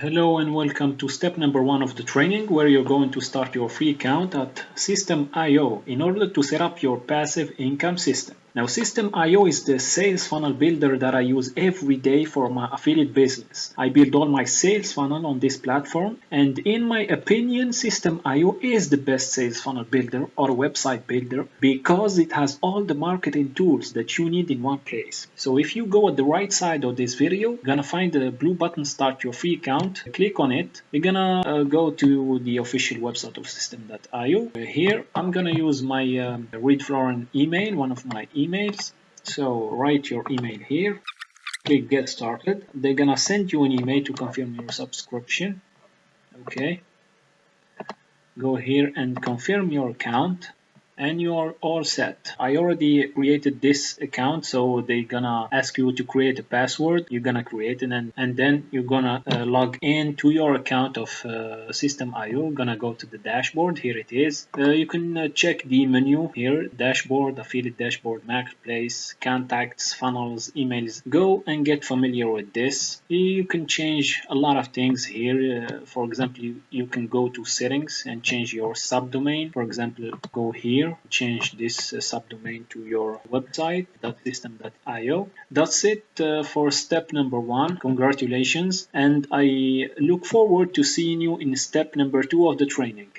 Hello and welcome to step number 1 of the training, where you're going to start your free account at System.io in order to set up your passive income system. Now, System.io is the sales funnel builder that I use every day for my affiliate business. I build all my sales funnel on this platform, and in my opinion, System.io is the best sales funnel builder or website builder because it has all the marketing tools that you need in one place. So if you go at the right side of this video, you're gonna find the blue button Start Your Free Account. Click on it. You're gonna go to the official website of System.io. Here I'm gonna use my Reid Florin email, one of my emails. So write your email here. Click Get Started. They're gonna send you an email to confirm your subscription. Okay. Go here and confirm your account, and you are all set. I already created this account, so they're gonna ask you to create a password. You're gonna create it, and then you're gonna log in to your account of System.io. Gonna go to the dashboard. Here it is. You can check the menu here: dashboard, affiliate dashboard, marketplace, contacts, funnels, emails. Go and get familiar with this. You can change a lot of things here. For example, you can go to settings and change your subdomain. For example, go here, change this subdomain to your website .system.io. That's it for step number 1. Congratulations, and I look forward to seeing you in step number 2 of the training.